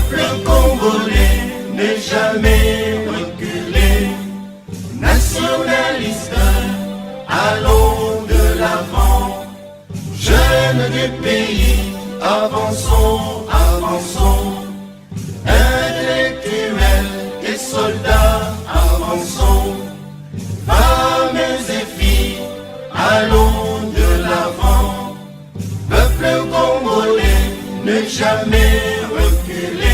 Peuple congolais ne jamais reculer. Nationaliste, allons de l'avant. Jeunes du pays, avançons, avançons. Intellectuels et soldats, avançons. Femmes et filles, allons de l'avant. Peuple congolais, ne jamais reculer.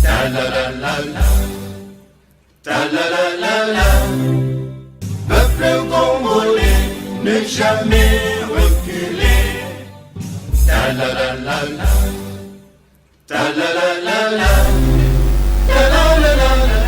Ta la la la la, ta la la la la. Peuple congolais, ne jamais reculer. Ta la la la la, ta la la la la, ta la la la la.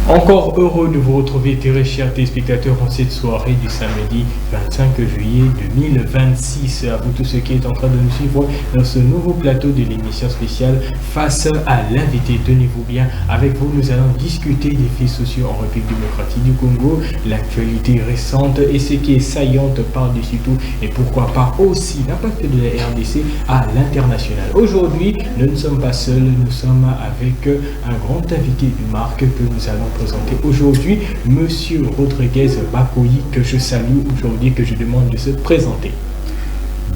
Encore heureux de vous retrouver, très chers téléspectateurs, en cette soirée du samedi 25 juillet 2026. À vous tous ceux qui êtes en train de nous suivre dans ce nouveau plateau de l'émission spéciale Face à l'invité. Tenez-vous bien, avec vous, nous allons discuter des faits sociaux en République démocratique du Congo, l'actualité récente et ce qui est saillante par-dessus tout, et pourquoi pas aussi l'impact de la RDC à l'international. Aujourd'hui, nous ne sommes pas seuls, nous sommes avec un grand invité du marque que nous allons présenter aujourd'hui, Monsieur Rodriguez Bakoyi, que je salue aujourd'hui, que je demande de se présenter.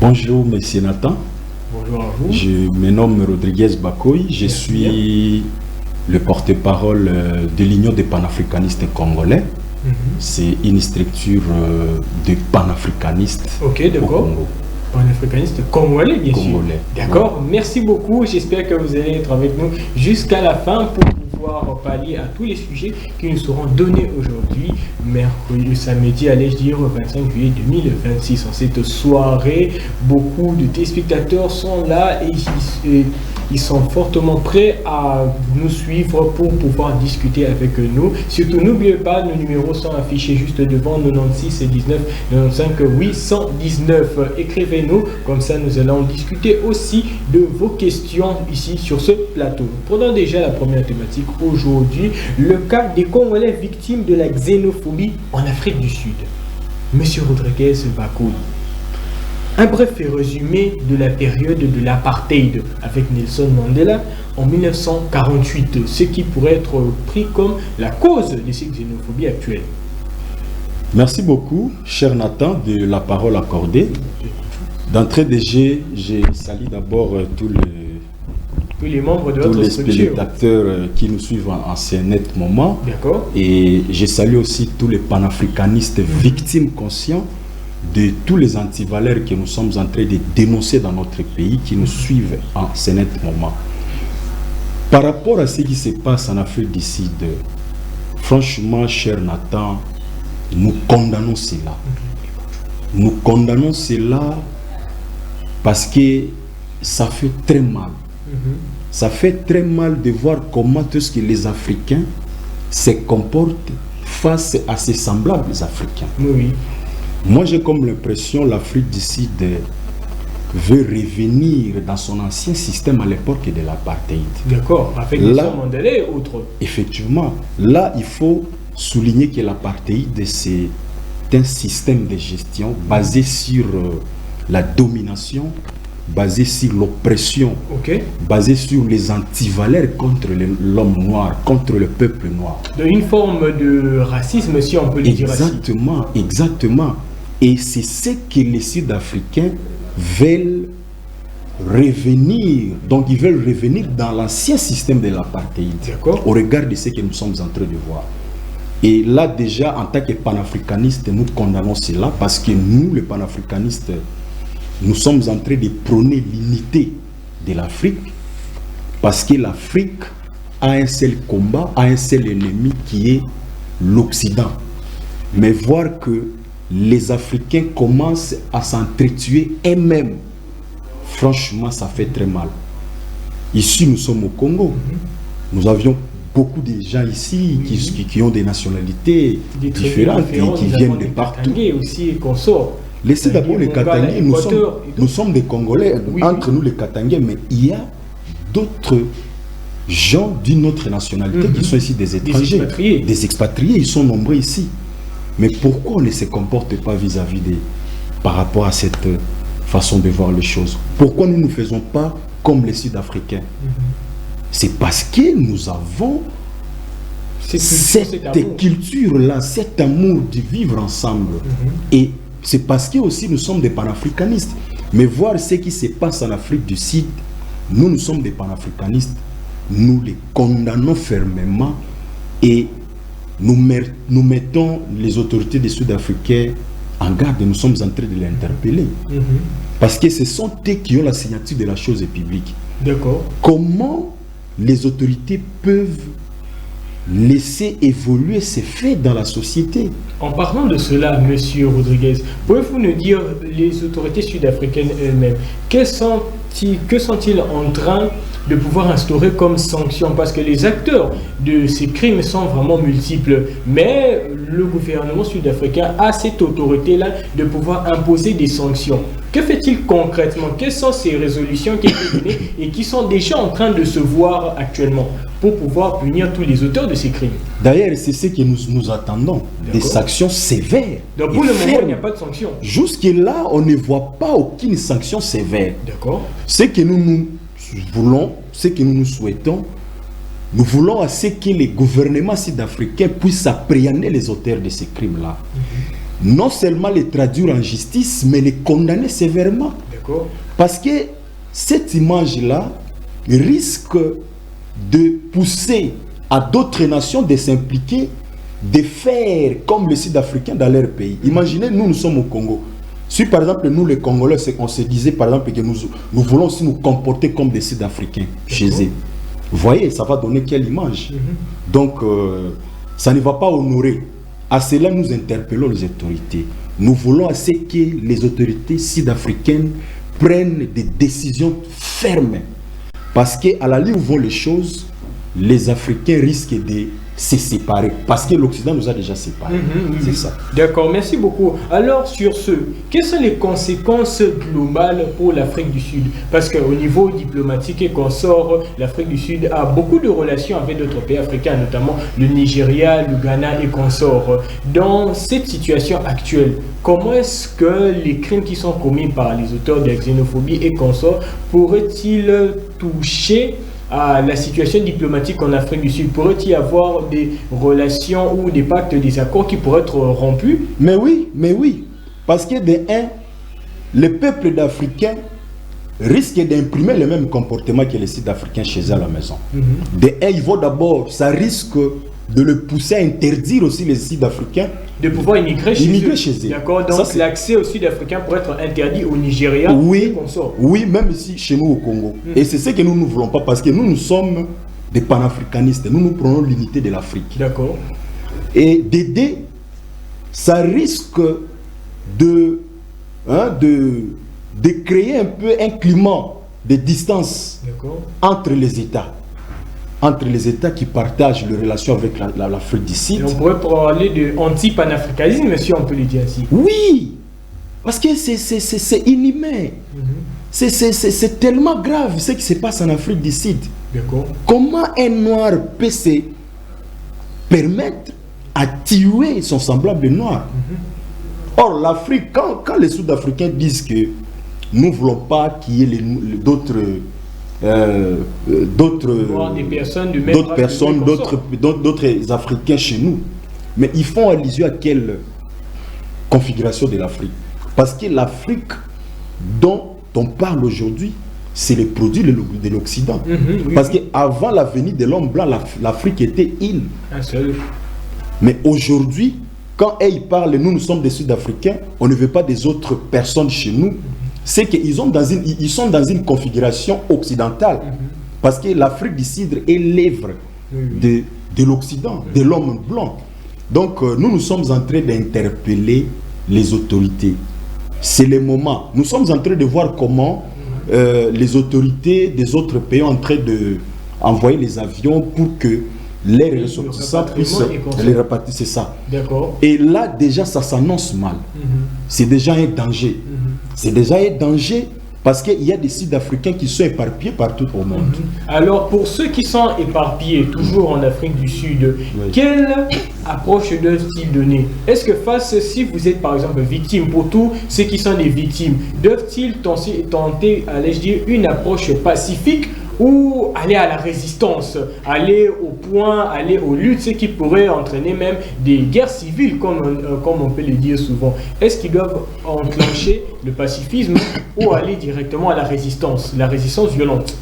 Bonjour Monsieur Nathan. Bonjour à vous. Je me nomme Rodriguez Bakoyi, je suis le porte-parole de l'Union des panafricanistes congolais. C'est une structure de panafricanistes au Congo. Panafricaniste congolais, bien sûr. D'accord, ouais. Merci beaucoup. J'espère que vous allez être avec nous jusqu'à la fin pour pouvoir pallier à tous les sujets qui nous seront donnés aujourd'hui, mercredi, samedi, allais-je dire, 25 juillet 2026. En cette soirée, beaucoup de téléspectateurs sont là et ils sont fortement prêts à nous suivre pour pouvoir discuter avec nous. Surtout, n'oubliez pas, nos numéros sont affichés juste devant, 96 19 95 819. Écrivez-nous, comme ça nous allons discuter aussi de vos questions ici sur ce plateau. Prenons déjà la première thématique aujourd'hui, le cas des Congolais victimes de la xénophobie en Afrique du Sud. Monsieur Rodriguez Bakoyi, un bref résumé de la période de l'apartheid avec Nelson Mandela en 1948, ce qui pourrait être pris comme la cause de cette xénophobie actuelle. Merci beaucoup, cher Nathan, de la parole accordée. D'entrée de jeu, je salue d'abord tous les membres de tous notre les structure, spectateurs qui nous suivent en ce net moment. D'accord. Et je salue aussi tous les panafricanistes victimes conscients de tous les antivaleurs que nous sommes en train de dénoncer dans notre pays, qui nous suivent en ce net moment. Par rapport à ce qui se passe en Afrique du Sud, franchement, cher Nathan, nous condamnons cela. Nous condamnons cela parce que ça fait très mal. Ça fait très mal de voir comment est-ce que les Africains se comportent face à ces semblables africains. Oui. Moi, j'ai comme l'impression que l'Afrique du Sud veut revenir dans son ancien système à l'époque de l'apartheid. D'accord, avec Nelson Mandela et autres. Effectivement, là, il faut souligner que l'apartheid, c'est un système de gestion basé sur la domination, basé sur l'oppression, basé sur les antivaleurs contre l'homme noir, contre le peuple noir. Une forme de racisme, si on peut le dire ainsi. Exactement, exactement. Et c'est ce que les Sud-Africains veulent revenir. Donc, ils veulent revenir dans l'ancien système de l'apartheid, au regard de ce que nous sommes en train de voir. Et là, déjà, en tant que panafricanistes, nous condamnons cela parce que nous, les panafricanistes, nous sommes en train de prôner l'unité de l'Afrique parce que l'Afrique a un seul combat, a un seul ennemi qui est l'Occident. Mais voir que les Africains commencent à s'entretuer eux-mêmes, franchement, ça fait très mal. Ici, nous sommes au Congo. Nous avions beaucoup de gens ici qui ont des nationalités différentes et qui viennent de partout. Aussi, qu'on sort. Laissez d'abord les Katangais, nous sommes des Congolais, entre nous les Katangais, mais il y a d'autres gens d'une autre nationalité qui sont ici des étrangers, des expatriés, ils sont nombreux ici. Mais pourquoi on ne se comporte pas vis-à-vis par rapport à cette façon de voir les choses? Pourquoi nous ne faisons pas comme les Sud-Africains. C'est parce que nous avons cette culture-là, cet amour de vivre ensemble. Et c'est parce que aussi nous sommes des panafricanistes. Mais voir ce qui se passe en Afrique du Sud, nous sommes des panafricanistes. Nous les condamnons fermement et nous mettons les autorités des Sud-Africains en garde et nous sommes en train de les interpeller. Parce que ce sont eux qui ont la signature de la chose publique. D'accord. Comment les autorités peuvent laisser évoluer ces faits dans la société? En parlant de cela, Monsieur Rodriguez, pouvez-vous nous dire les autorités sud-africaines elles-mêmes, que sont-ils en train de pouvoir instaurer comme sanctions? Parce que les acteurs de ces crimes sont vraiment multiples, mais le gouvernement sud-africain a cette autorité-là de pouvoir imposer des sanctions. Que fait-il concrètement? Quelles sont ces résolutions qui ont été données et qui sont déjà en train de se voir actuellement pour pouvoir punir tous les auteurs de ces crimes? D'ailleurs, c'est ce que nous attendons, des sanctions sévères. Donc pour le moment, il n'y a pas de sanctions. Jusque-là, on ne voit pas aucune sanction sévère. D'accord. Ce que nous voulons, ce que nous souhaitons, nous voulons à ce que les gouvernements sud-africains puissent appréhender les auteurs de ces crimes-là. Non seulement les traduire en justice, mais les condamner sévèrement. D'accord. Parce que cette image-là risque de pousser à d'autres nations de s'impliquer, de faire comme les Sud-Africains dans leur pays. Imaginez, nous sommes au Congo. Si par exemple, nous les Congolais, on se disait par exemple que nous voulons aussi nous comporter comme des Sud-Africains chez eux. Vous voyez, ça va donner quelle image? Donc, ça ne va pas honorer. À cela, nous interpellons les autorités. Nous voulons à ce que les autorités sud-africaines prennent des décisions fermes. Parce qu'à la ligne où vont les choses, les Africains risquent de se séparer. Parce que l'Occident nous a déjà séparés. C'est ça. D'accord, merci beaucoup. Alors, sur ce, quelles sont les conséquences globales pour l'Afrique du Sud? Parce qu'au niveau diplomatique et consort, l'Afrique du Sud a beaucoup de relations avec d'autres pays africains, notamment le Nigeria, le Ghana et consort. Dans cette situation actuelle, comment est-ce que les crimes qui sont commis par les auteurs de la xénophobie et consorts pourraient-ils toucher à la situation diplomatique en Afrique du Sud? Pourrait-il y avoir des relations ou des pactes, des accords qui pourraient être rompus? Mais oui. Parce que de un, les peuples d'Africains risquent d'imprimer le même comportement que les Sud-Africains chez eux à la maison. De un, ils vont d'abord, ça risque de le pousser à interdire aussi les Sud-Africains de pouvoir immigrer chez eux. D'accord, donc l'accès aux Sud-Africains pourrait être interdit au Nigeria. Oui, même ici, chez nous au Congo. Et c'est ce que nous ne voulons pas, parce que nous sommes des panafricanistes. Nous prenons l'unité de l'Afrique. D'accord. Et d'aider, ça risque de créer un peu un climat de distance entre les États. Entre les États qui partagent les relations avec l'Afrique du Sud. Et on pourrait parler de anti-panafricanisme, si on peut le dire ainsi. Oui, parce que c'est inhumain. C'est tellement grave ce qui se passe en Afrique du Sud. Comment un noir peut se permettre à tuer son semblable noir? Or, l'Afrique, quand les Sud-Africains disent que nous ne voulons pas qu'il y ait d'autres Africains chez nous, mais ils font allusion à quelle configuration de l'Afrique? Parce que l'Afrique dont on parle aujourd'hui, c'est les produits de l'Occident. Parce qu'avant la venue de l'homme blanc, l'Afrique était île. Mais aujourd'hui, quand ils parlent, nous sommes des Sud-Africains, on ne veut pas des autres personnes chez nous. C'est qu'ils sont dans une configuration occidentale. Parce que l'Afrique du Sud est l'œuvre de l'Occident, de l'homme blanc. Donc nous sommes en train d'interpeller les autorités. C'est le moment. Nous sommes en train de voir comment les autorités des autres pays sont en train d'envoyer les avions pour que les ressortissants puissent les répartir. C'est ça. Et là, déjà, ça s'annonce mal. C'est déjà un danger. C'est déjà un danger Parce qu'il y a des Sud-Africains qui sont éparpillés partout au monde. Alors, pour ceux qui sont éparpillés, toujours en Afrique du Sud, quelle approche doivent-ils donner? Est-ce que si vous êtes par exemple victime, pour tous ceux qui sont des victimes, doivent-ils tenter, allais-je dire, une approche pacifique ou aller à la résistance, aller au point, aller aux luttes, ce qui pourrait entraîner même des guerres civiles, comme on peut le dire souvent? Est-ce qu'ils doivent enclencher le pacifisme ou aller directement à la résistance violente?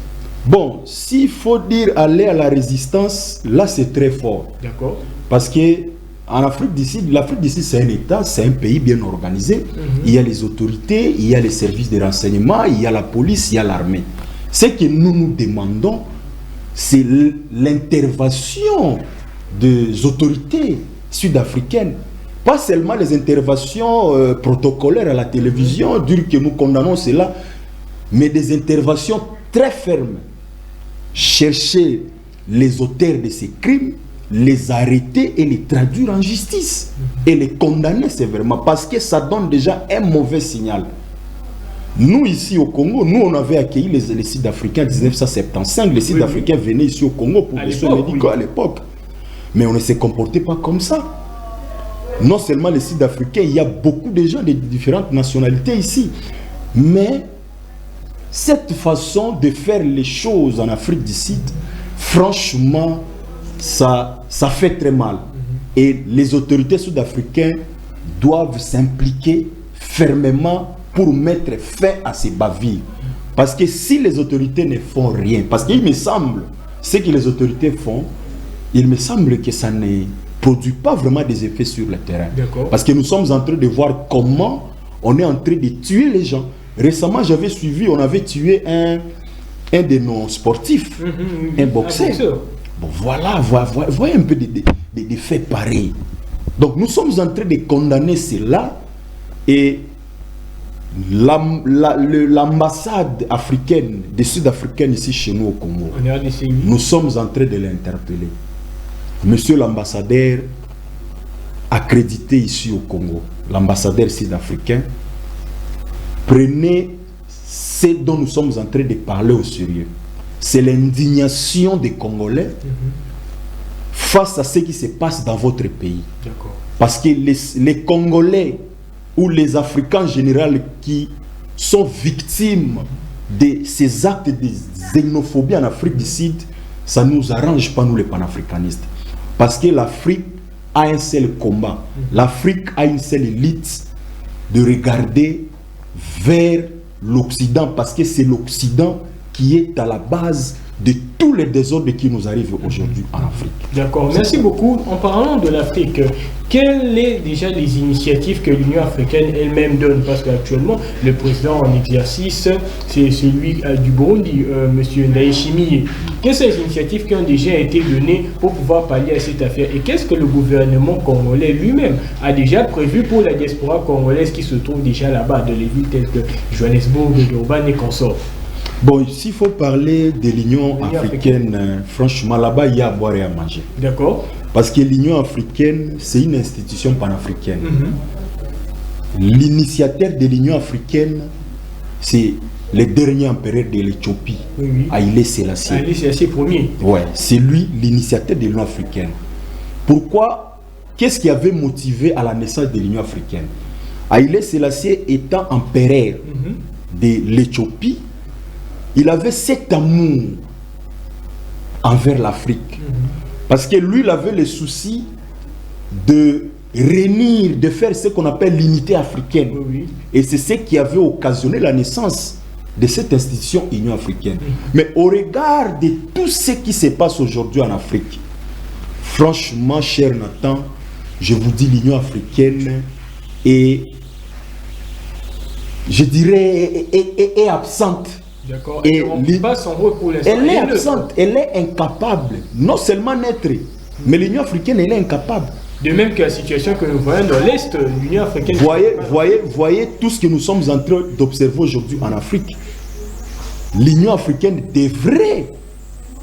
Bon, s'il faut dire aller à la résistance, là c'est très fort. D'accord. Parce que en Afrique du Sud, l'Afrique du Sud c'est un État, c'est un pays bien organisé. Il y a les autorités, il y a les services de renseignement, il y a la police, il y a l'armée. Ce que nous demandons, c'est l'intervention des autorités sud-africaines. Pas seulement les interventions protocolaires à la télévision, dire que nous condamnons cela, mais des interventions très fermes. Chercher les auteurs de ces crimes, les arrêter et les traduire en justice. Et les condamner sévèrement, parce que ça donne déjà un mauvais signal. Nous, ici au Congo, nous, on avait accueilli les Sud-Africains en 1975. Les Sud-Africains venaient ici au Congo pour des soins médicaux à l'époque. Mais on ne se comportait pas comme ça. Non seulement les Sud-Africains, il y a beaucoup de gens de différentes nationalités ici. Mais cette façon de faire les choses en Afrique du Sud, franchement, ça fait très mal. Et les autorités sud-africaines doivent s'impliquer fermement pour mettre fin à ces bavures. Parce que si les autorités ne font rien, parce qu'il me semble, ce que les autorités font, il me semble que ça ne produit pas vraiment des effets sur le terrain. Parce que nous sommes en train de voir comment on est en train de tuer les gens. Récemment, j'avais suivi, on avait tué un de nos sportifs, un boxeur. Bon, voilà, voyez un peu des faits pareils. Donc nous sommes en train de condamner cela et l'ambassade africaine, des Sud-Africains ici chez nous au Congo, nous sommes en train de l'interpeller. Monsieur l'ambassadeur accrédité ici au Congo, l'ambassadeur sud-africain, prenez ce dont nous sommes en train de parler au sérieux. C'est l'indignation des Congolais face à ce qui se passe dans votre pays. Parce que les Congolais ou les Africains en général qui sont victimes de ces actes de xénophobie en Afrique du Sud, ça ne nous arrange pas, nous les panafricanistes. Parce que l'Afrique a un seul combat. L'Afrique a une seule élite de regarder vers l'Occident, parce que c'est l'Occident qui est à la base de tous les désordres qui nous arrivent aujourd'hui en Afrique. D'accord, merci beaucoup. En parlant de l'Afrique, quelles sont déjà les initiatives que l'Union africaine elle-même donne? Parce qu'actuellement, le président en exercice, c'est celui du Burundi, M. Ndayishimiye. Quelles sont les initiatives qui ont déjà été données pour pouvoir pallier à cette affaire? Et qu'est-ce que le gouvernement congolais lui-même a déjà prévu pour la diaspora congolaise qui se trouve déjà là-bas, dans les villes telles que Johannesburg, Durban et consorts? Bon, s'il faut parler de l'Union africaine, franchement, là-bas, il y a à boire et à manger. D'accord. Parce que l'Union africaine, c'est une institution panafricaine. L'initiateur de l'Union africaine, c'est le dernier empereur de l'Éthiopie, Haïlé Sélassié. Haïlé Sélassié Ier. Ouais, c'est lui l'initiateur de l'Union africaine. Pourquoi? Qu'est-ce qui avait motivé à la naissance de l'Union africaine? Haïlé Sélassié étant empereur de l'Éthiopie, il avait cet amour envers l'Afrique. Parce que lui, il avait le souci de réunir, de faire ce qu'on appelle l'unité africaine. Et c'est ce qui avait occasionné la naissance de cette institution Union africaine. Mais au regard de tout ce qui se passe aujourd'hui en Afrique, franchement, cher Nathan, je vous dis, l'Union africaine est, je dirais, est absente. D'accord. Et pas son rôle pour l'instant. Elle est absente, elle est incapable, non seulement d'être, mais l'Union africaine, elle est incapable. De même que la situation que nous voyons dans l'Est, l'Union africaine... Voyez tout ce que nous sommes en train d'observer aujourd'hui en Afrique. L'Union africaine devrait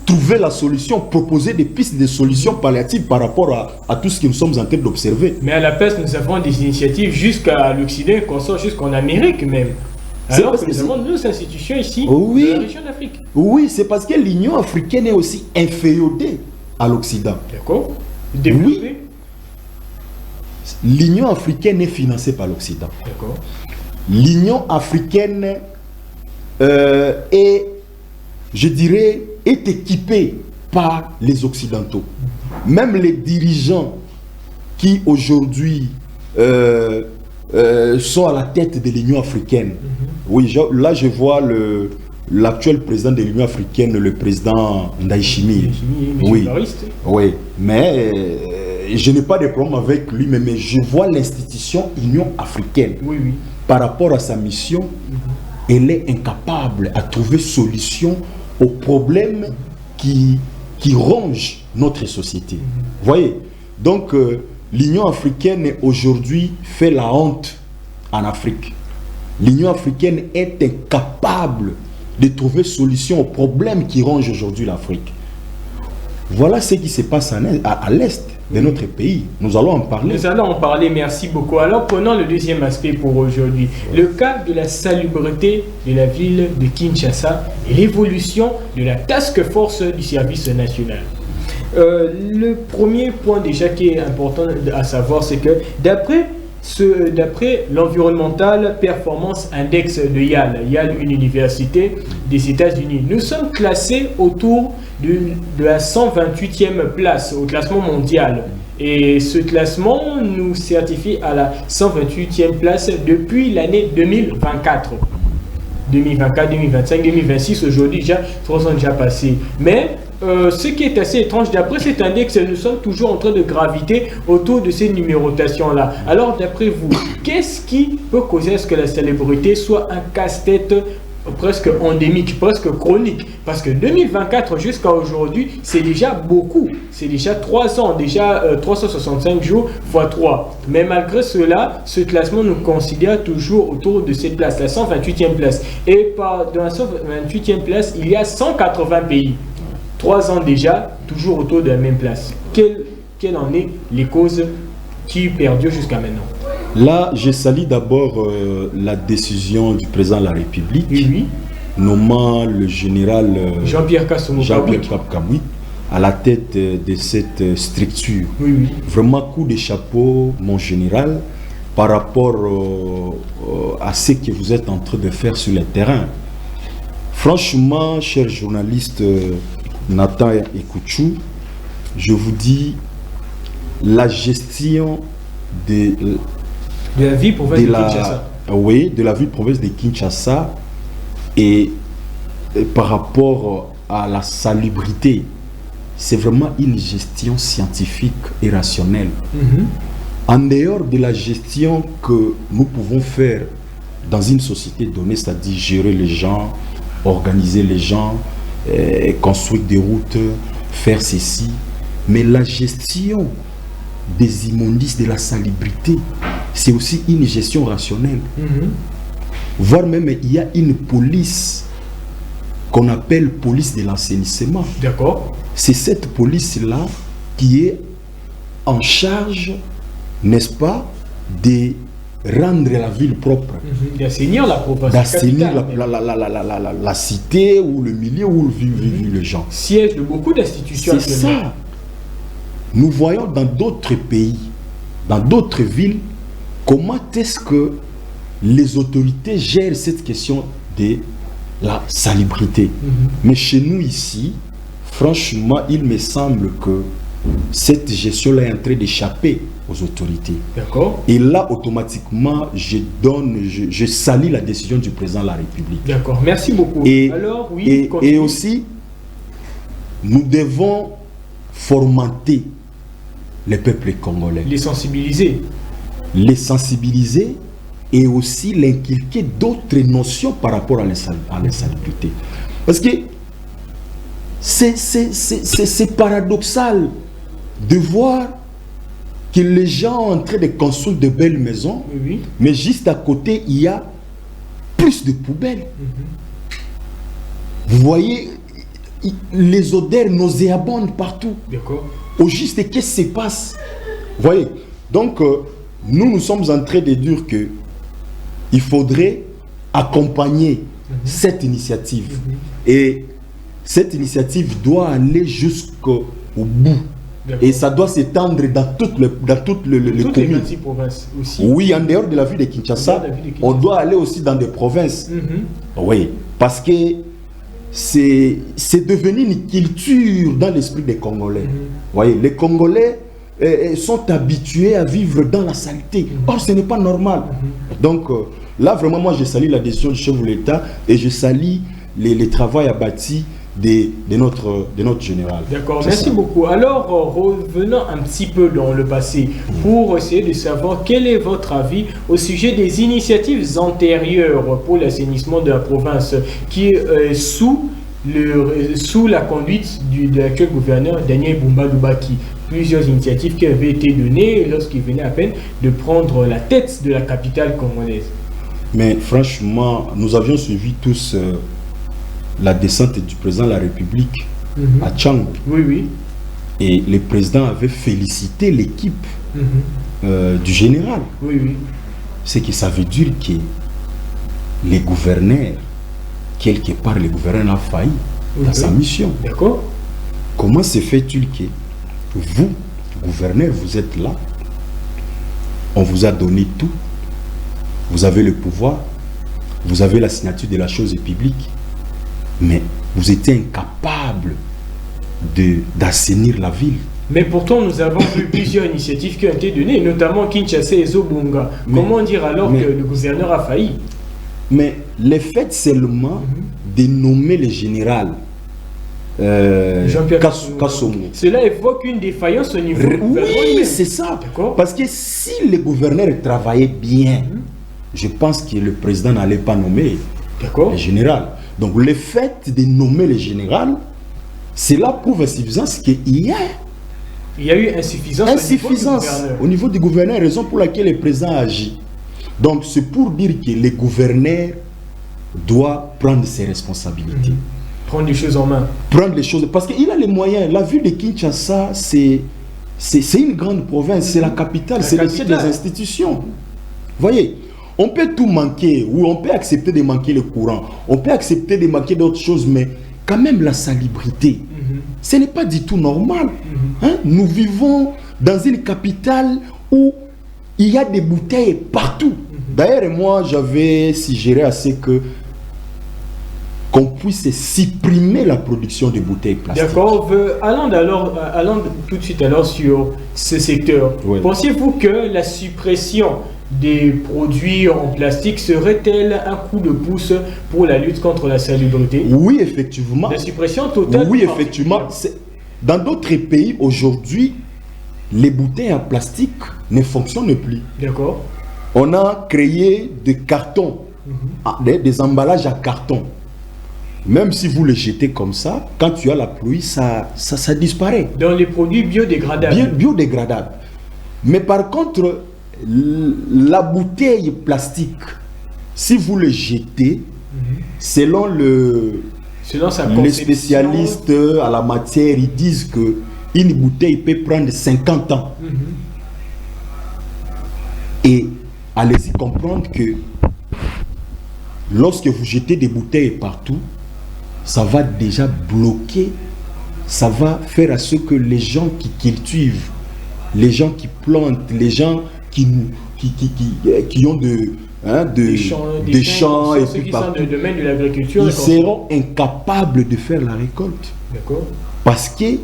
trouver la solution, proposer des pistes de solutions palliatives par rapport à tout ce que nous sommes en train d'observer. Mais à la place, nous avons des initiatives jusqu'à l'Occident, qu'on sort jusqu'en Amérique même. Alors que nous avons nos institutions ici, oui, dans la région d'Afrique. Oui, c'est parce que l'Union africaine est aussi inféodée à l'Occident. D'accord. Oui. L'Union africaine est financée par l'Occident. D'accord. L'Union africaine est, je dirais, est équipée par les Occidentaux. Même les dirigeants qui aujourd'hui sont à la tête de l'Union africaine. Oui, là je vois l'actuel président de l'Union africaine, le président Ndayishimiye. Oui, oui, mais je n'ai pas de problème avec lui, mais je vois l'institution Union africaine. Oui, oui. Par rapport à sa mission, elle est incapable à trouver solution aux problèmes qui rongent notre société. Vous voyez? Donc, l'Union africaine aujourd'hui fait la honte en Afrique. L'Union africaine est incapable de trouver solution aux problèmes qui rongent aujourd'hui l'Afrique. Voilà ce qui se passe à l'Est de notre pays. Nous allons en parler. Nous allons en parler, merci beaucoup. Alors prenons le deuxième aspect pour aujourd'hui. Le cas de la salubrité de la ville de Kinshasa et l'évolution de la task force du service national. Le premier point déjà qui est important à savoir, c'est que d'après l'Environmental Performance Index de Yale, une université des États-Unis, nous sommes classés autour de la 128e place au classement mondial. Et ce classement nous certifie à la 128e place depuis l'année 2024. 2024, 2025, 2026, aujourd'hui déjà, 3 ans déjà passés. Mais ce qui est assez étrange, d'après cet index, nous sommes toujours en train de graviter autour de ces numérotations-là. Alors, d'après vous, qu'est-ce qui peut causer à ce que la salubrité soit un casse-tête presque endémique, presque chronique? Parce que 2024 jusqu'à aujourd'hui, c'est déjà beaucoup. C'est déjà 3 ans, déjà 365 jours x 3. Mais malgré cela, ce classement nous considère toujours autour de cette place, la 128e place. Et dans la 128e place, il y a 180 pays. 3 ans déjà, toujours autour de la même place. Quelles en est les causes qui perdurent jusqu'à maintenant? Là, je salue d'abord la décision du président de la République, oui, nommant le général Jean-Pierre Kabouit à la tête de cette structure. Oui, oui. Vraiment coup de chapeau, mon général, par rapport à ce que vous êtes en train de faire sur le terrain. Franchement, cher journaliste Nathan Ekouchou, je vous dis, la gestion de la ville province de Kinshasa. Oui, de la ville province de Kinshasa et par rapport à la salubrité, c'est vraiment une gestion scientifique et rationnelle. En dehors de la gestion que nous pouvons faire dans une société donnée, c'est-à-dire gérer les gens, organiser les gens, construire des routes, faire ceci, mais la gestion des immondices, de la salubrité, c'est aussi une gestion rationnelle. Voire même, il y a une police qu'on appelle police de l'assainissement. D'accord. C'est cette police-là qui est en charge, n'est-ce pas, de rendre la ville propre. D'assainir la province. D'assainir la cité ou le milieu où vivent les gens. Siège de beaucoup d'institutions. C'est ça. Nous voyons dans d'autres pays, dans d'autres villes, comment est-ce que les autorités gèrent cette question de la salubrité. Mais chez nous ici, franchement, il me semble que cette gestion-là est en train d'échapper aux autorités. D'accord. Et là, automatiquement, je salue la décision du président de la République. D'accord, merci beaucoup. Alors, oui, et aussi, nous devons fomenter les peuples congolais. Les sensibiliser. Les sensibiliser et aussi l'inculquer d'autres notions par rapport à l'insalubrité. Parce que c'est paradoxal de voir que les gens sont en train de construire de belles maisons, mais juste à côté, il y a plus de poubelles. Vous voyez, les odeurs nauséabondes partout. D'accord. Au juste, qu'est-ce qui se passe? Vous voyez, donc nous sommes en train de dire que il faudrait accompagner cette initiative. Et cette initiative doit aller jusqu'au bout. Et ça doit s'étendre dans toutes les communes. Les provinces aussi. Oui, en dehors de la ville de Kinshasa, on doit aller aussi dans des provinces. Oui, parce que c'est devenu une culture dans l'esprit des Congolais. Voyez, les Congolais sont habitués à vivre dans la saleté. Or, ce n'est pas normal. Donc, là, vraiment, moi, je salue la décision du chef de l'État et je salue les travaux abattus de notre général. D'accord, merci beaucoup. Alors, revenons un petit peu dans le passé pour essayer de savoir quel est votre avis au sujet des initiatives antérieures pour l'assainissement de la province qui est sous la conduite de l'actuel gouverneur Daniel Bumba Lubaki. Plusieurs initiatives qui avaient été données lorsqu'il venait à peine de prendre la tête de la capitale congolaise. Mais franchement, nous avions suivi tous la descente du président de la République à Tchangou. Oui, oui. Et le président avait félicité l'équipe du général. Oui, oui. C'est que ça veut dire que les gouverneurs, quelque part, le gouverneur a failli dans sa mission. D'accord. Comment se fait-il que vous, gouverneur, vous êtes là, on vous a donné tout, vous avez le pouvoir, vous avez la signature de la chose publique, mais vous étiez incapable d'assainir la ville. Mais pourtant, nous avons vu plusieurs initiatives qui ont été données, notamment Kinshasa et Zobunga. Comment dire alors que le gouverneur a failli? Mais le fait seulement de nommer le général Jean-Pierre Kasongo, cela évoque une défaillance au niveau du gouvernement. Oui, c'est ça. Parce que si le gouverneur travaillait bien, je pense que le président n'allait pas nommer le général. Donc le fait de nommer le général, cela prouve insuffisance qu'il y a. Il y a eu insuffisance au niveau du gouverneur, raison pour laquelle le président agit. Donc c'est pour dire que le gouverneur doit prendre ses responsabilités. Prendre les choses en main. Prendre les choses, parce qu'il a les moyens. La ville de Kinshasa, c'est une grande province, c'est la capitale, c'est le siège des institutions. Voyez, on peut tout manquer, ou on peut accepter de manquer le courant, on peut accepter de manquer d'autres choses, mais quand même la salubrité, ce n'est pas du tout normal. Nous vivons dans une capitale où il y a des bouteilles partout. D'ailleurs, moi, j'avais suggéré à ce qu'on puisse supprimer la production de bouteilles plastiques. D'accord. Allons tout de suite alors sur ce secteur. Oui. Pensez-vous que la suppression des produits en plastique serait-elle un coup de pouce pour la lutte contre la salubrité? Oui, effectivement. La suppression totale? Oui, effectivement. Dans d'autres pays, aujourd'hui, les bouteilles en plastique ne fonctionnent plus. D'accord. On a créé des cartons, des emballages à carton. Même si vous les jetez comme ça, quand tu as la pluie, ça disparaît. Dans les produits biodégradables. Biodégradables. Mais par contre, la bouteille plastique, si vous le jetez, selon les spécialistes à la matière, ils disent que une bouteille peut prendre 50 ans. Et allez-y comprendre que lorsque vous jetez des bouteilles partout, ça va déjà bloquer, ça va faire à ce que les gens qui cultivent, les gens qui plantent, les gens qui ont des champs et puis partout, ils seront incapables de faire la récolte. Parce que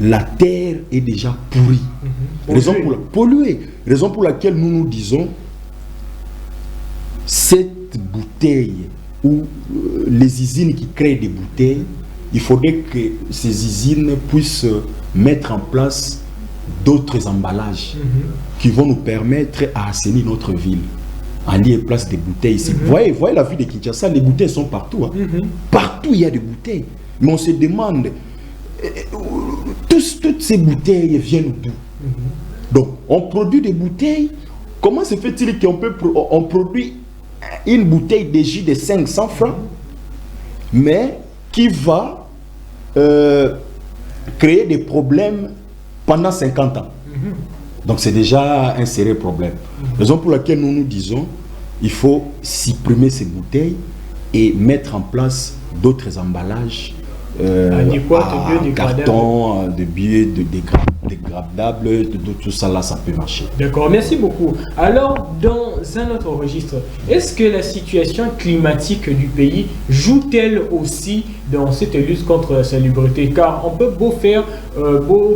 la terre est déjà pourrie. Raison pour laquelle nous nous disons cette bouteille ou les usines qui créent des bouteilles, il faudrait que ces usines puissent mettre en place d'autres emballages qui vont nous permettre à assainir notre ville. En lieu et place des bouteilles ici. Voyez la ville de Kinshasa, les bouteilles sont partout. Partout il y a des bouteilles. Mais on se demande, toutes ces bouteilles viennent d'où? Donc, on produit des bouteilles. Comment se fait-il qu'on produit une bouteille de jus de 500 francs, mais qui va créer des problèmes pendant 50 ans? Donc, c'est déjà un sérieux problème. Raison pour laquelle nous nous disons, il faut supprimer ces bouteilles et mettre en place d'autres emballages carton, de biodégradables, tout ça là, ça peut marcher. D'accord, merci beaucoup. Alors, dans un autre registre, est-ce que la situation climatique du pays joue-t-elle aussi dans cette lutte contre la salubrité? Car on peut beau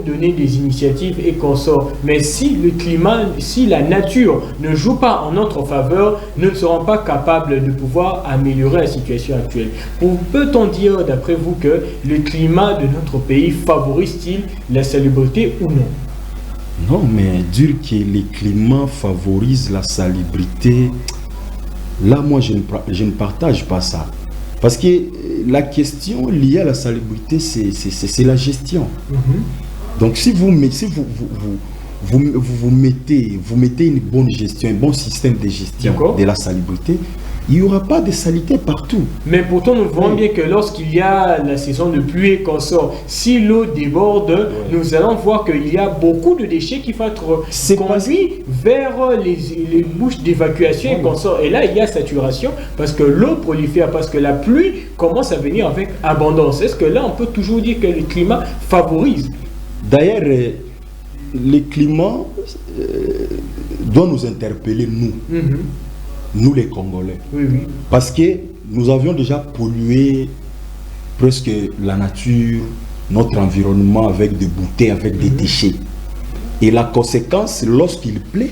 donner des initiatives et consorts, mais si le climat, si la nature ne joue pas en notre faveur, nous ne serons pas capables de pouvoir améliorer la situation actuelle. Peut-on dire, d'après vous, que le climat de notre pays favorise-t-il la salubrité ou non? Non, mais dire que le climat favorise la salubrité, là, moi, je ne partage pas ça. Parce que la question liée à la salubrité, c'est la gestion. Donc, si vous mettez une bonne gestion, un bon système de gestion de la salubrité, il n'y aura pas de saleté partout. Mais pourtant, nous voyons bien que lorsqu'il y a la saison de pluie et qu'on sort, si l'eau déborde, nous allons voir qu'il y a beaucoup de déchets qui vont être conduits vers les bouches d'évacuation et qu'on sort. Et là, il y a saturation parce que l'eau prolifère, parce que la pluie commence à venir avec abondance. Est-ce que là, on peut toujours dire que le climat favorise? D'ailleurs, le climat doit nous interpeller, nous. Nous les Congolais. Parce que nous avions déjà pollué presque la nature, notre environnement avec des bouteilles, avec des déchets. Et la conséquence, lorsqu'il plaît,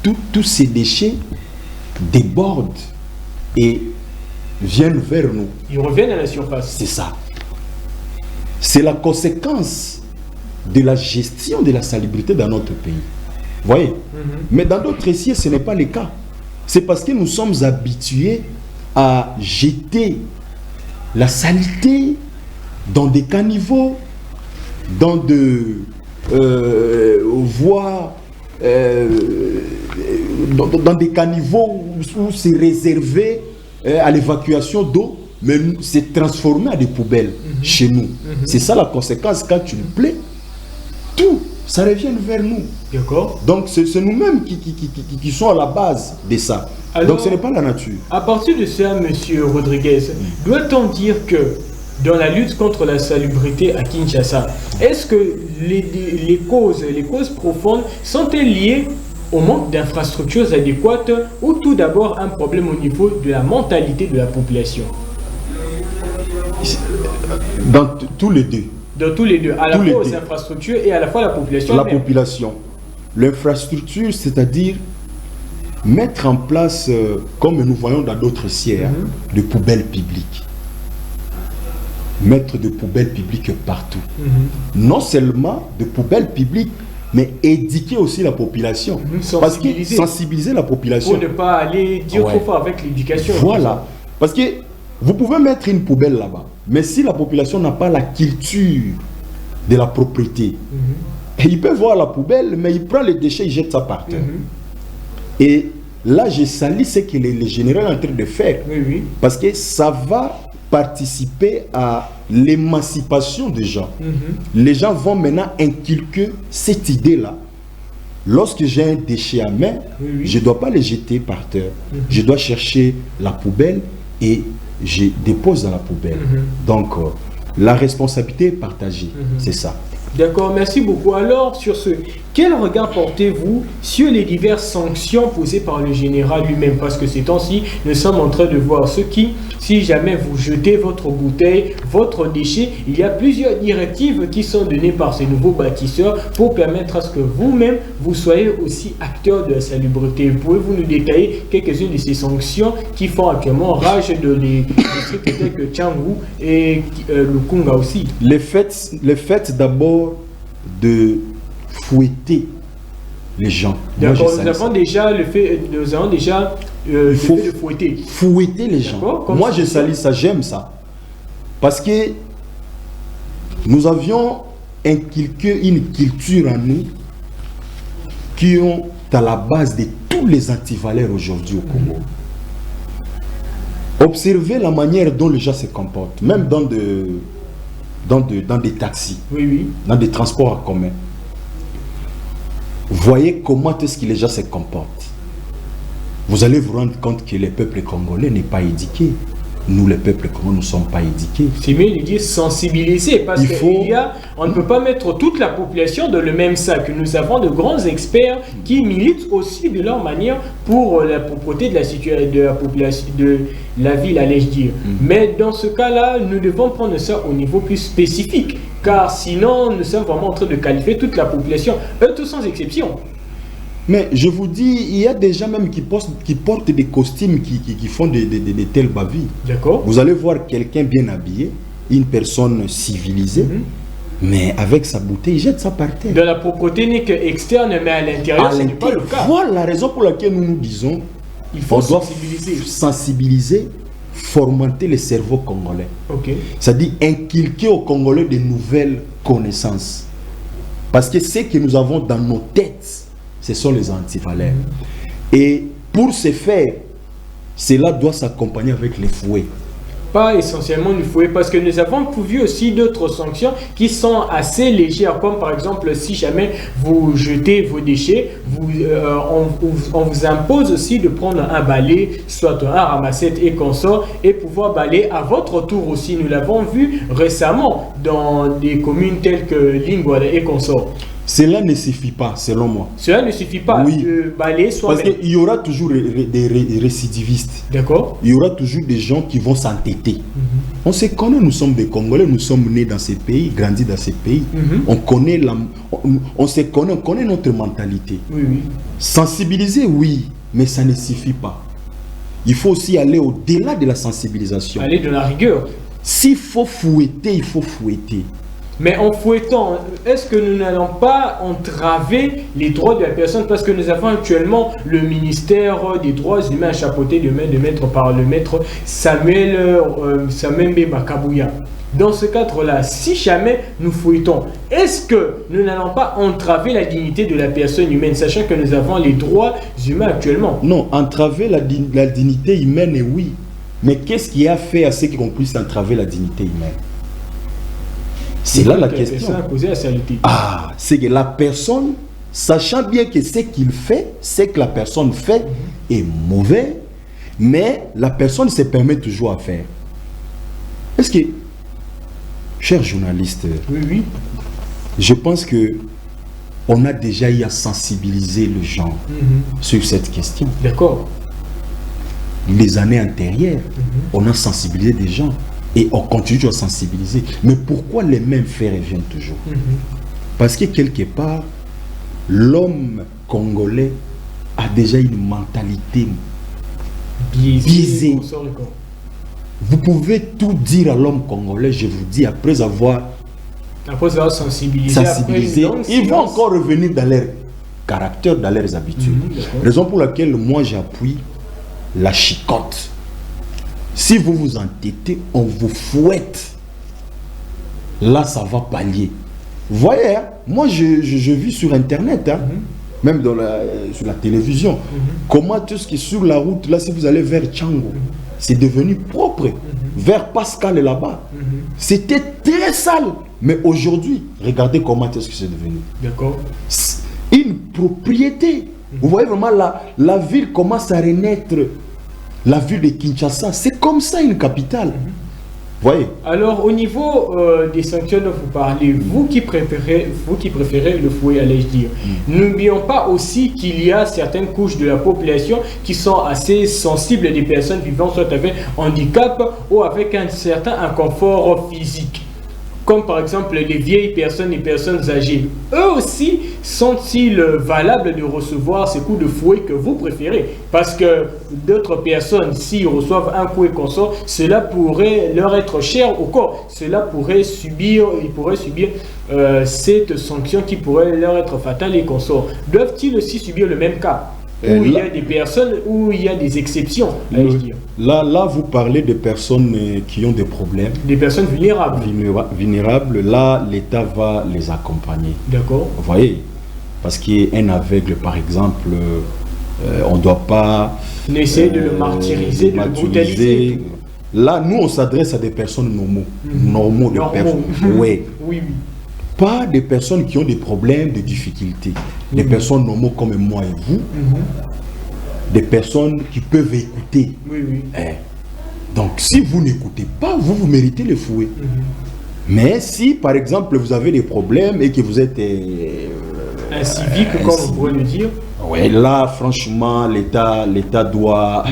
tous ces déchets débordent et viennent vers nous. Ils reviennent à la surface. C'est ça. C'est la conséquence de la gestion de la salubrité dans notre pays. Vous voyez? Mais dans d'autres sièges, ce n'est pas le cas. C'est parce que nous sommes habitués à jeter la saleté dans des caniveaux, dans des voies, dans des caniveaux où c'est réservé à l'évacuation d'eau, mais c'est transformé à des poubelles chez nous. C'est ça la conséquence. Quand tu le plais, tout ça revient vers nous. D'accord. Donc c'est nous-mêmes qui sont à la base de ça. Alors, donc ce n'est pas la nature. À partir de ça, Monsieur Rodriguez, doit-on dire que dans la lutte contre la salubrité à Kinshasa, est-ce que les causes profondes sont-elles liées au manque d'infrastructures adéquates ou tout d'abord un problème au niveau de la mentalité de la population? Dans tous les deux. Dans tous les deux, à la fois aux infrastructures et à la fois la population. La population. L'infrastructure, c'est-à-dire mettre en place, comme nous voyons dans d'autres sièges, des poubelles publiques. Mettre des poubelles publiques partout. Non seulement des poubelles publiques, mais éduquer aussi la population. Parce que sensibiliser la population. Pour ne pas aller dire trop fort avec l'éducation. Voilà. Parce que vous pouvez mettre une poubelle là-bas. Mais si la population n'a pas la culture de la propriété, il peut voir la poubelle, mais il prend les déchets, il jette ça par terre. Et là, je salue ce que le général est en train de faire. Parce que ça va participer à l'émancipation des gens. Les gens vont maintenant inculquer cette idée-là. Lorsque j'ai un déchet à main, je ne dois pas le jeter par terre. Je dois chercher la poubelle et je dépose dans la poubelle. Donc, la responsabilité est partagée. C'est ça. D'accord, merci beaucoup. Alors, sur ce, quel regard portez-vous sur les diverses sanctions posées par le général lui-même? Parce que ces temps-ci, nous sommes en train de voir ce qui, si jamais vous jetez votre bouteille, votre déchet, il y a plusieurs directives qui sont données par ces nouveaux bâtisseurs pour permettre à ce que vous-même, vous soyez aussi acteur de la salubrité. Pouvez-vous nous détailler quelques-unes de ces sanctions qui font actuellement rage de les districts tels que Tchangou et Lukunga aussi? Le fait d'abord de fouetter les gens. D'accord, nous avons déjà le fait de fouetter. Fouetter les gens. Moi, je salue ça, j'aime ça. Parce que nous avions inculqué une culture en nous qui ont à la base de tous les antivaleurs aujourd'hui au Congo. Observez la manière dont les gens se comportent, même dans des taxis, dans des transports en commun. Voyez comment est-ce que les gens se comportent. vous allez vous rendre compte que le peuple congolais n'est pas éduqué. Nous, le peuple congolais, nous ne sommes pas éduqués. C'est mieux de dire sensibiliser, parce on ne peut pas mettre toute la population dans le même sac. Nous avons de grands experts qui militent aussi de leur manière pour la propreté de la situation de la population, de la ville, allais-je dire. Mais dans ce cas-là, nous devons prendre ça au niveau plus spécifique, car sinon, nous sommes vraiment en train de qualifier toute la population, eux tous sans exception. Mais je vous dis, il y a des gens même qui portent des costumes, qui font de telles bavilles. D'accord. Vous allez voir quelqu'un bien habillé, une personne civilisée, mais avec sa bouteille, il jette ça par terre. De la propreté n'est qu'externe, mais à l'intérieur, ce n'est pas le cas. Voilà la raison pour laquelle nous nous disons, il faut sensibiliser, fomenter le cerveau congolais. C'est-à-dire inculquer aux Congolais de nouvelles connaissances. Parce que ce que nous avons dans nos têtes, ce sont les antivaleurs. Et pour ce faire, cela doit s'accompagner avec les fouets. Pas essentiellement le fouet, parce que nous avons vu aussi d'autres sanctions qui sont assez légères, comme par exemple si jamais vous jetez vos déchets, on vous impose aussi de prendre un balai, soit un ramassette et consort, et pouvoir balayer à votre tour aussi. Nous l'avons vu récemment dans des communes telles que Lingouada et consort. Cela ne suffit pas, selon moi. Cela ne suffit pas de balayer soi-même. Parce qu'il y aura toujours des récidivistes. D'accord. Il y aura toujours des gens qui vont s'entêter. On se connaît, nous sommes des Congolais, nous sommes nés dans ces pays, grandis dans ces pays. On connaît on se connaît, on connaît notre mentalité. Sensibiliser, oui, mais ça ne suffit pas. Il faut aussi aller au-delà de la sensibilisation. Aller de la rigueur. S'il faut fouetter, il faut fouetter. Mais en fouettant, est-ce que nous n'allons pas entraver les droits de la personne? Parce que nous avons actuellement le ministère des droits humains chapeauté de maître par le maître Samuel Mbemba Kabouya. Dans ce cadre-là, si jamais nous fouettons, est-ce que nous n'allons pas entraver la dignité de la personne humaine, sachant que nous avons les droits humains actuellement? Non, entraver la dignité humaine, oui. Mais qu'est-ce qui a fait à ce qu'on puisse entraver la dignité humaine? C'est là la question. C'est que la personne, sachant bien que ce qu'il fait, ce que la personne fait est mauvais, mais la personne se permet toujours à faire. Est-ce que, chers journalistes, je pense que on a déjà eu à sensibiliser les gens sur cette question. D'accord. Les années antérieures, on a sensibilisé des gens. Et on continue à sensibiliser. Mais pourquoi les mêmes faits reviennent toujours? Parce que quelque part, l'homme congolais a déjà une mentalité biaisée. Vous pouvez tout dire à l'homme congolais, je vous dis, après avoir sensibilisé, ils vont encore revenir dans leur caractère, dans leurs habitudes. Raison pour laquelle moi j'appuie la chicotte. Si vous vous entêtez, on vous fouette. Là, ça va pallier. Vous voyez, hein? Moi, je vis sur Internet, hein? Même sur la télévision. Comment tout ce qui est sur la route, là, si vous allez vers Tchango, c'est devenu propre. Vers Pascal, là-bas, c'était très sale. Mais aujourd'hui, regardez comment est-ce que c'est devenu. D'accord. Une propriété. Vous voyez vraiment, la ville commence à renaître. La ville de Kinshasa, c'est comme ça une capitale. Voyez. Alors, au niveau des sanctions dont vous parlez, vous qui préférez le fouet, allais-je dire, n'oublions pas aussi qu'il y a certaines couches de la population qui sont assez sensibles, des personnes vivant soit avec handicap ou avec un certain inconfort physique. Comme par exemple les vieilles personnes et personnes âgées. Eux aussi sont-ils valables de recevoir ces coups de fouet que vous préférez? Parce que d'autres personnes, s'ils reçoivent un coup et consort, cela pourrait leur être cher au corps. Ils pourraient subir cette sanction qui pourrait leur être fatale et consort. Doivent-ils aussi subir le même cas? Où il y a des personnes, où il y a des exceptions, allais-je dire. Là, vous parlez de personnes qui ont des problèmes. Des personnes vulnérables. Vulnérables, là, l'État va les accompagner. D'accord. Vous voyez? Parce qu'un aveugle, par exemple, on ne doit pas... Essayer de le martyriser, de le brutaliser. Là, nous, on s'adresse à des personnes normaux. Oui. Pas des personnes qui ont des problèmes, des difficultés. Des personnes normaux comme moi et vous. des personnes qui peuvent écouter. Oui, oui. Donc, si vous n'écoutez pas, vous méritez le fouet. Mais si, par exemple, vous avez des problèmes et que vous êtes... incivique, comme on pourrait le dire. Oui, là, franchement, l'État doit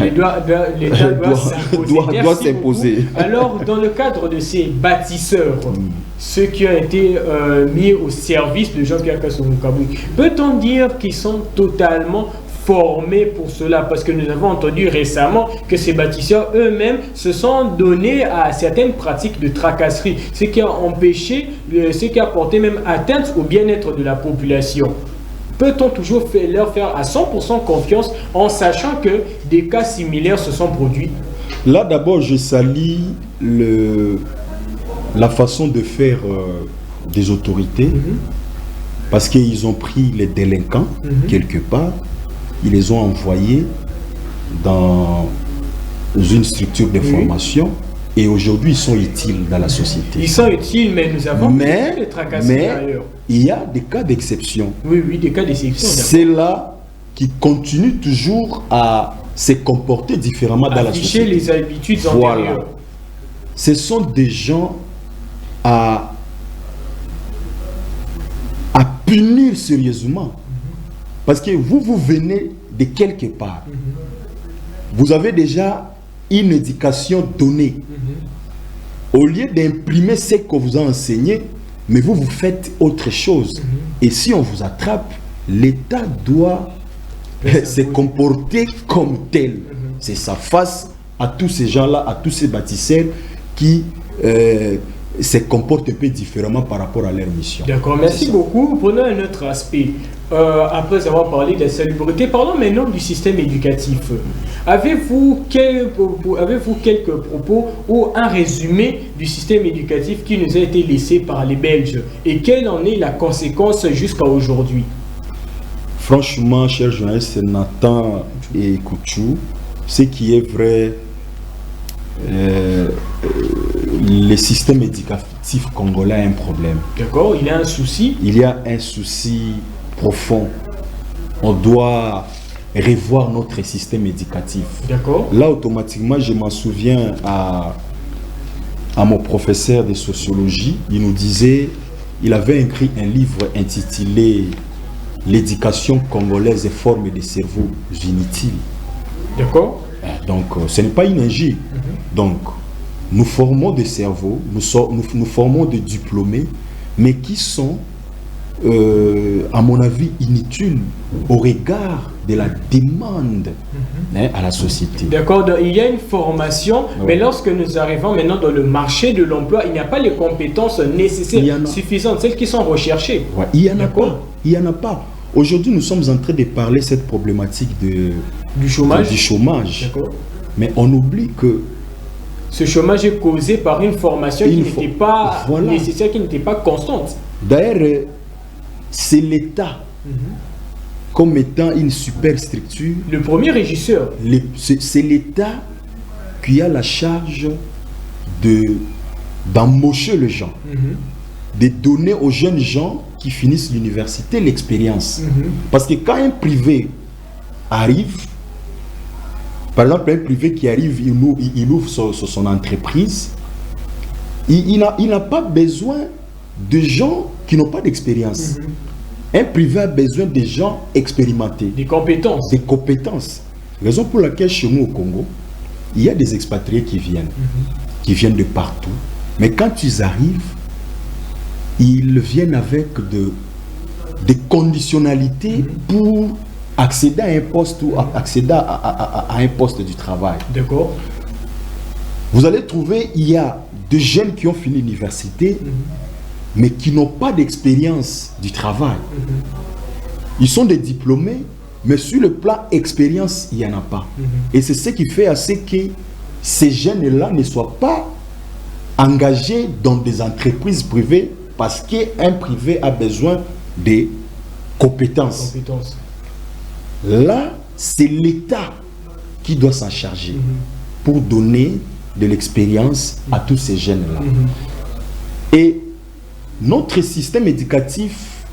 s'imposer. Alors, dans le cadre de ces bâtisseurs, ceux qui ont été mis au service de Jean-Pierre Kassoumou-Kabou, peut-on dire qu'ils sont totalement formés pour cela? Parce que nous avons entendu récemment que ces bâtisseurs eux-mêmes se sont donnés à certaines pratiques de tracasserie, ce qui a empêché, ce qui a porté même atteinte au bien-être de la population. Peut-on toujours leur faire à 100% confiance en sachant que des cas similaires se sont produits? Là, d'abord, je salue la façon de faire des autorités, parce qu'ils ont pris les délinquants quelque part, ils les ont envoyés dans une structure de formation et aujourd'hui ils sont utiles dans la société. Ils sont utiles, mais nous avons des tracasseries ailleurs. Il y a des cas d'exception. Oui, oui, des cas d'exception. C'est là qui continuent toujours à se comporter différemment dans la société. Les habitudes antérieures. Ce sont des gens à punir sérieusement. Parce que vous venez de quelque part. Vous avez déjà une éducation donnée. Au lieu d'imprimer ce qu'on vous a enseigné, mais vous faites autre chose. Et si on vous attrape, l'État doit se comporter comme tel. C'est sa face à tous ces gens-là, à tous ces bâtisseurs qui se comportent un peu différemment par rapport à leur mission. D'accord, merci beaucoup. Prenons un autre aspect. Après avoir parlé de la salubrité, parlons maintenant du système éducatif. Avez-vous quelques propos ou un résumé du système éducatif qui nous a été laissé par les Belges et quelle en est la conséquence jusqu'à aujourd'hui? Franchement, cher journaliste Nathan et Kouchou, ce qui est vrai, le système éducatif congolais a un problème. D'accord, il y a un souci. Il y a un souci profond. On doit revoir notre système éducatif. D'accord. Là, automatiquement, je m'en souviens à mon professeur de sociologie. Il nous disait, il avait écrit un livre intitulé L'éducation congolaise et forme des cerveaux inutiles. D'accord. Donc, ce n'est pas une injure. Donc, nous formons des cerveaux, nous formons des diplômés, mais qui sont, à mon avis, inutiles au regard de la demande à la société. D'accord, il y a une formation, mais lorsque nous arrivons maintenant dans le marché de l'emploi, il n'y a pas les compétences nécessaires, suffisantes, celles qui sont recherchées. Il n'y en a pas. Il n'y en a pas. Aujourd'hui, nous sommes en train de parler de cette problématique du chômage. Du chômage. Mais on oublie que ce chômage est causé par une formation qui n'était pas nécessaire, qui n'était pas constante. D'ailleurs, c'est l'État comme étant une superstructure. Le premier régisseur. C'est l'État qui a la charge d'embaucher les gens, de donner aux jeunes gens qui finissent l'université l'expérience. Parce que quand un privé arrive, par exemple un privé qui arrive, il ouvre son entreprise, il n'a pas besoin de gens qui n'ont pas d'expérience. Un privé a besoin de gens expérimentés. Des compétences. Des compétences. Raison pour laquelle chez nous au Congo, il y a des expatriés qui viennent de partout. Mais quand ils arrivent, ils viennent avec des conditionnalités pour accéder à un poste ou accéder à un poste du travail. D'accord. Vous allez trouver, il y a des jeunes qui ont fini l'université, mais qui n'ont pas d'expérience du travail. Ils sont des diplômés, mais sur le plan expérience, il n'y en a pas. Et c'est ce qui fait à ce que ces jeunes-là ne soient pas engagés dans des entreprises privées parce qu'un privé a besoin de compétences. Là, c'est l'État qui doit s'en charger pour donner de l'expérience à tous ces jeunes-là. Et notre système éducatif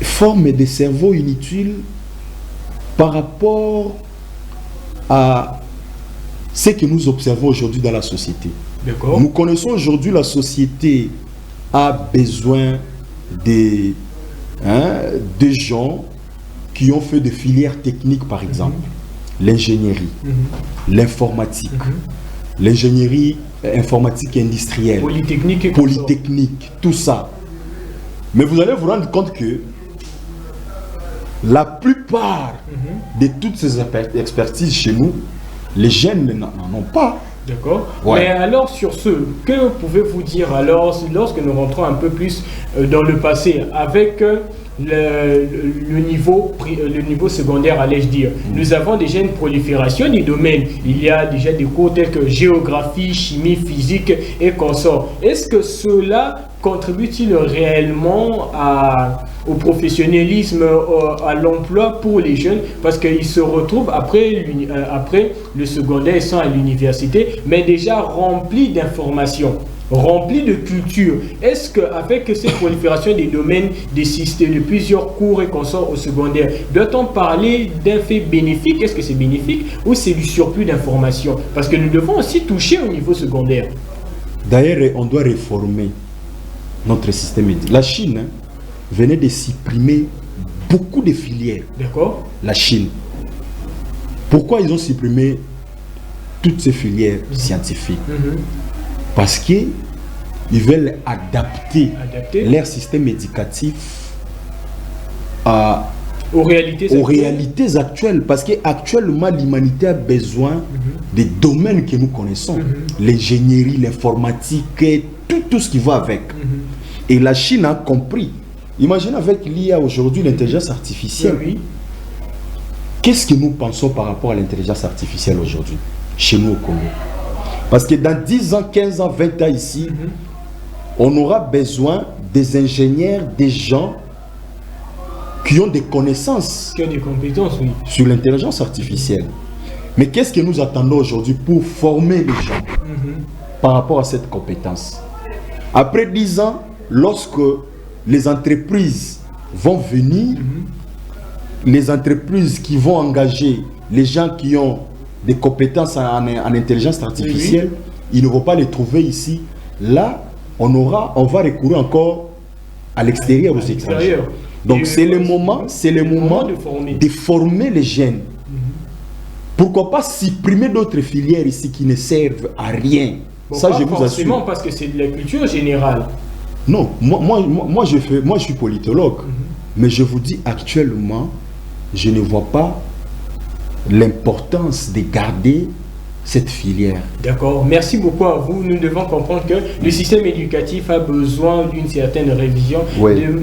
forme des cerveaux inutiles par rapport à ce que nous observons aujourd'hui dans la société. D'accord. Nous connaissons aujourd'hui la société a besoin des gens qui ont fait des filières techniques, par exemple, l'ingénierie, l'informatique, l'ingénierie informatique et industrielle, polytechnique, tout ça. Mais vous allez vous rendre compte que la plupart de toutes ces expertises chez nous, les jeunes n'en ont pas. D'accord. Ouais. Mais alors sur ce, que pouvez-vous dire alors lorsque nous rentrons un peu plus dans le passé avec le niveau secondaire, allais-je dire. Nous avons déjà une prolifération des domaines. Il y a déjà des cours tels que géographie, chimie, physique et consorts. Est-ce que cela contribue-t-il réellement au professionnalisme, à l'emploi pour les jeunes? Parce qu'ils se retrouvent après le secondaire, ils sont à l'université, mais déjà remplis d'informations, rempli de culture. Est-ce qu'avec cette prolifération des domaines, des systèmes, de plusieurs cours et consorts au secondaire, doit-on parler d'un fait bénéfique? Est-ce que c'est bénéfique ou c'est du surplus d'informations? Parce que nous devons aussi toucher au niveau secondaire. D'ailleurs, on doit réformer notre système. La Chine venait de supprimer beaucoup de filières. D'accord. La Chine. Pourquoi ils ont supprimé toutes ces filières scientifiques? Parce qu'ils veulent adapter leur système éducatif aux réalités actuelles. Parce qu'actuellement, l'humanité a besoin des domaines que nous connaissons. L'ingénierie, l'informatique, et tout ce qui va avec. Et la Chine a compris. Imaginez avec l'IA aujourd'hui, l'intelligence artificielle. Qu'est-ce que nous pensons par rapport à l'intelligence artificielle aujourd'hui, chez nous au Congo? Parce que dans 10 ans, 15 ans, 20 ans ici, on aura besoin des ingénieurs, des gens qui ont des connaissances, qui ont des compétences, sur l'intelligence artificielle. Mais qu'est-ce que nous attendons aujourd'hui pour former les gens par rapport à cette compétence? Après 10 ans, lorsque les entreprises vont venir, les entreprises qui vont engager les gens qui ont des compétences en intelligence artificielle, ils ne vont pas les trouver ici. Là, on va recourir encore à l'extérieur, aux étrangers. Donc c'est le moment de former les jeunes. Pourquoi pas supprimer d'autres filières ici qui ne servent à rien? Bon, ça, je vous assure. Parce que c'est de la culture générale. Non, moi je suis politologue, mais je vous dis actuellement, je ne vois pas l'importance de garder cette filière. D'accord, merci beaucoup à vous. Nous devons comprendre que le système éducatif a besoin d'une certaine révision,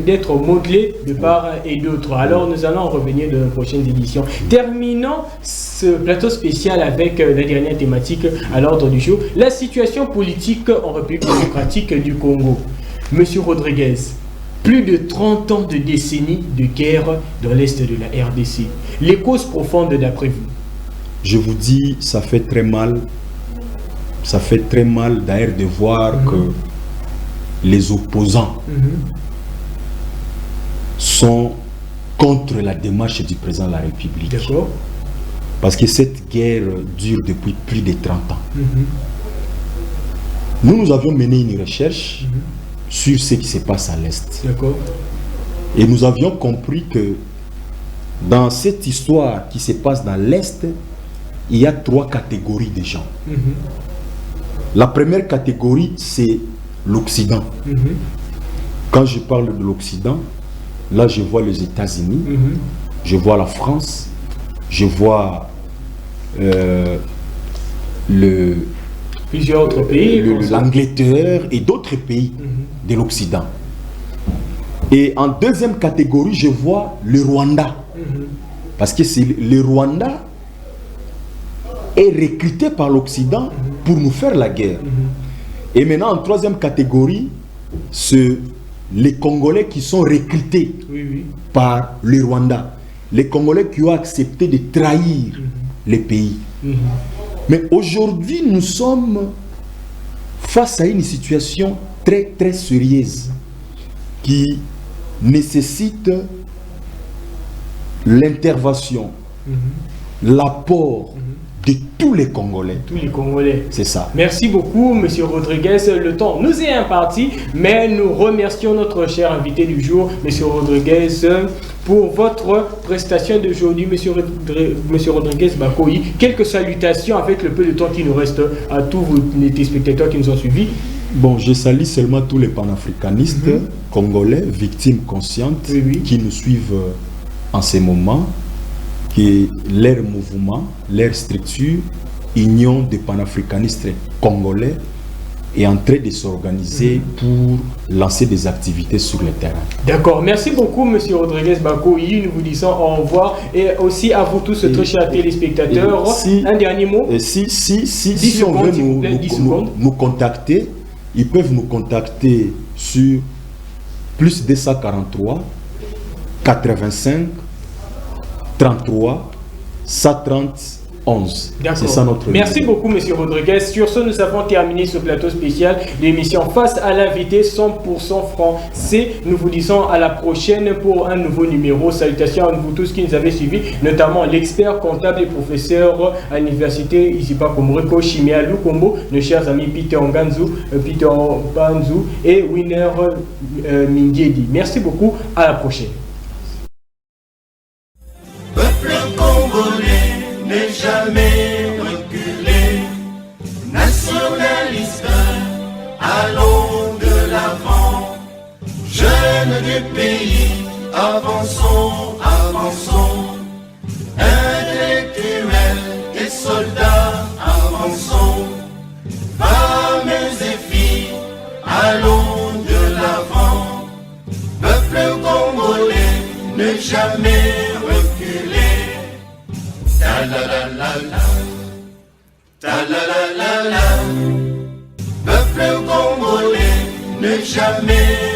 d'être modelé de part et d'autre. Alors nous allons revenir dans nos prochaines éditions. Terminons ce plateau spécial avec la dernière thématique à l'ordre du jour, la situation politique en République démocratique du Congo. Monsieur Rodriguez, plus de 30 ans de décennies de guerre dans l'est de la RDC. Les causes profondes d'après vous? Je vous dis, ça fait très mal. Ça fait très mal d'ailleurs de voir que les opposants sont contre la démarche du président de la République. D'accord. Parce que cette guerre dure depuis plus de 30 ans. Nous avions mené une recherche sur ce qui se passe à l'Est. D'accord. Et nous avions compris que dans cette histoire qui se passe dans l'Est, il y a 3 catégories de gens. La première catégorie, c'est l'Occident. Quand je parle de l'Occident, là je vois les États-Unis, je vois la France, je vois plusieurs autres pays, l'Angleterre et d'autres pays de l'Occident. Et en deuxième catégorie, je vois le Rwanda. Parce que le Rwanda est recruté par l'Occident pour nous faire la guerre. Et maintenant, en troisième catégorie, c'est les Congolais qui sont recrutés par le Rwanda. Les Congolais qui ont accepté de trahir les pays. Mais aujourd'hui, nous sommes face à une situation très très sérieuse qui nécessite l'intervention l'apport de tous les Congolais. Tous les Congolais. C'est ça. Merci beaucoup, Monsieur Rodriguez. Le temps nous est imparti, mais nous remercions notre cher invité du jour, Monsieur Rodriguez, pour votre prestation d'aujourd'hui, Monsieur Rodriguez Bakoyi. Quelques salutations avec le peu de temps qui nous reste à tous les téléspectateurs qui nous ont suivis. Bon, je salue seulement tous les panafricanistes congolais, victimes conscientes, qui nous suivent en ces moments, que leur mouvement, leur structure, Union des panafricanistes congolais, est en train de s'organiser pour lancer des activités sur le terrain. D'accord, merci beaucoup Monsieur Rodriguez Bakoyi, nous vous disons au revoir et aussi à vous tous très chers téléspectateurs. Un dernier mot. Si on veut nous contacter, ils peuvent nous contacter sur plus 243 85 33 130 11. C'est ça notre Merci beaucoup, Monsieur Rodriguez. Sur ce, nous avons terminé ce plateau spécial de l'émission Face à l'invité 100% français. Nous vous disons à la prochaine pour un nouveau numéro. Salutations à vous tous qui nous avez suivis, notamment l'expert comptable et professeur à l'université Isipa Komoreko, Chimia Lukombo, nos chers amis Peter Nganzu, Peter Banzu et Winner Mingiedi. Merci beaucoup. À la prochaine. Ne jamais reculer, nationaliste, allons de l'avant, jeunes du pays, avançons, avançons, intellectuels et soldats, avançons, femmes et filles, allons de l'avant, peuple congolais, ne jamais reculer. Ta la la la la, ta la la la la, peuple congolais, ne jamais